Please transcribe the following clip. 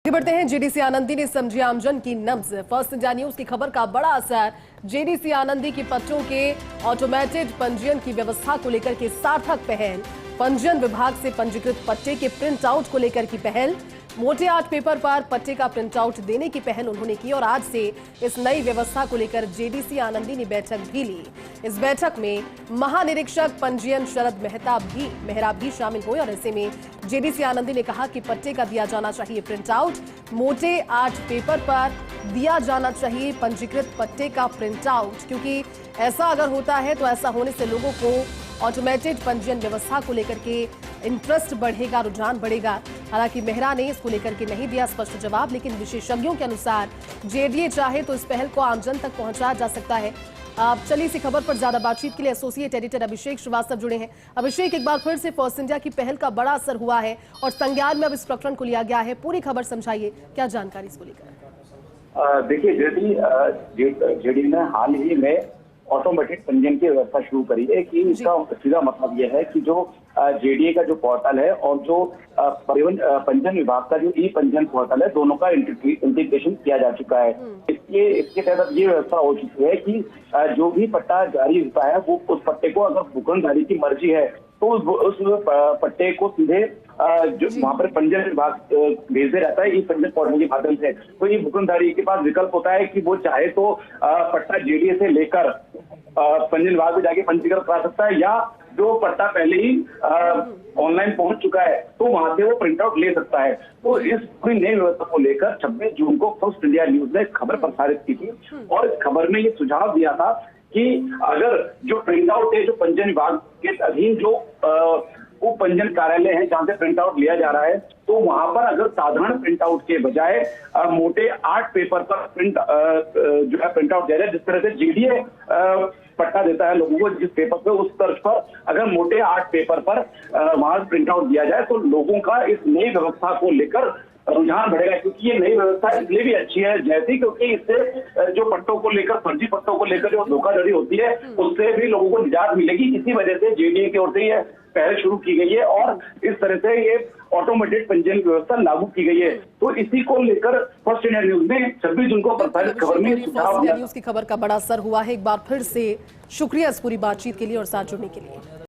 आगे बढ़ते हैं। जेडीसी आनंदी ने समझी आमजन की नब्ज। फर्स्ट इंडिया न्यूज की खबर का बड़ा असर। जेडीसी आनंदी की पट्टों के ऑटोमेटेड पंजीयन की व्यवस्था को लेकर के सार्थक पहल। पंजीयन विभाग से पंजीकृत पट्टे के प्रिंट आउट को लेकर की पहल। मोटे आर्ट पेपर पर पट्टे का प्रिंट आउट देने की पहल उन्होंने की और आज से इस नई व्यवस्था को लेकर जेडीसी आनंदी ने बैठक भी ली। इस बैठक में महानिरीक्षक पंजीयन शरद मेहरा भी शामिल हुए और ऐसे में जेडीसी आनंदी ने कहा कि पट्टे का दिया जाना चाहिए प्रिंट आउट, मोटे आर्ट पेपर पर दिया जाना चाहिए पंजीकृत पट्टे का प्रिंट आउट, क्योंकि ऐसा अगर होता है तो ऐसा होने से लोगों को ऑटोमेटेड पंजीयन व्यवस्था को लेकर के इंटरेस्ट बढ़ेगा, रुझान बढ़ेगा। हालांकि मेहरा ने इसको लेकर के नहीं दिया स्पष्ट जवाब, लेकिन विशेषज्ञों के अनुसार जेडीए चाहे तो इस पहल को आमजन तक पहुंचाया जा सकता है। अब चलिए इसी खबर पर ज्यादा बातचीत के लिए एसोसिएट एडिटर अभिषेक श्रीवास्तव जुड़े हैं। अभिषेक, एक बार फिर से फर्स्ट इंडिया की पहल का बड़ा असर हुआ है और संज्ञान में अब इस प्रकरण को लिया गया है। पूरी खबर समझाइए, क्या जानकारी इसको लेकर? देखिए, जेडी ने हाल ही में ऑटोमेटिक पंजीयन की व्यवस्था शुरू करी है कि इसका सीधा मतलब यह है कि जो जेडीए का जो पोर्टल है और जो परिवहन पंजीयन विभाग का जो ई पंजीयन पोर्टल है, दोनों का इंटीग्रेशन किया जा चुका है। इसके तहत ये व्यवस्था हो चुकी है कि जो भी पट्टा जारी होता है वो उस पट्टे को अगर भूखंडधारी की मर्जी है तो उस पट्टे को सीधे जो वहाँ पर पंजीयन विभाग भेजते रहता है ई पंजीयन पोर्टल के माध्यम से। तो ये भूखंडधारी के पास विकल्प होता है कि वो चाहे तो पट्टा जेडीए से लेकर पंजीयन विभाग में जाके पंजीकृत करा सकता है, या जो पट्टा पहले ही ऑनलाइन पहुंच चुका है तो वहां से वो प्रिंट आउट ले सकता है। तो इस पूरी नई व्यवस्था को लेकर 26 जून को फर्स्ट इंडिया न्यूज ने खबर प्रसारित की थी और इस खबर में ये सुझाव दिया था कि अगर जो प्रिंट आउट है, जो पंजीयन विभाग के अधीन जो उप पंजीयन कार्यालय है जहां से प्रिंट आउट लिया जा रहा है, तो वहां पर अगर साधारण प्रिंट आउट के बजाय मोटे आर्ट पेपर पर जो है प्रिंट आउट दिया जाए, जिस तरह से जेडीए पट्टा देता है लोगों को जिस पेपर पे, उस तर्ज पर अगर मोटे आर्ट पेपर पर वहां प्रिंट आउट दिया जाए तो लोगों का इस नई व्यवस्था को लेकर रुझान बढ़ेगा। क्योंकि ये नई व्यवस्था इसलिए भी अच्छी है जैसी क्योंकि इससे जो पट्टों को लेकर, फर्जी पट्टों को लेकर जो धोखाधड़ी होती है उससे भी लोगों को निजात मिलेगी। इसी वजह से जेडीए की ओर से ये पहल शुरू की गई है और इस तरह से ये ऑटोमेटेड पंजीयन व्यवस्था लागू की गई है। तो इसी को लेकर फर्स्ट इंडिया न्यूज ने 26 जून को प्रसारित खबर में फर्स्ट इंडिया न्यूज की खबर का बड़ा असर हुआ है। एक बार फिर से शुक्रिया इस पूरी बातचीत के लिए और साथ जुड़ने के लिए।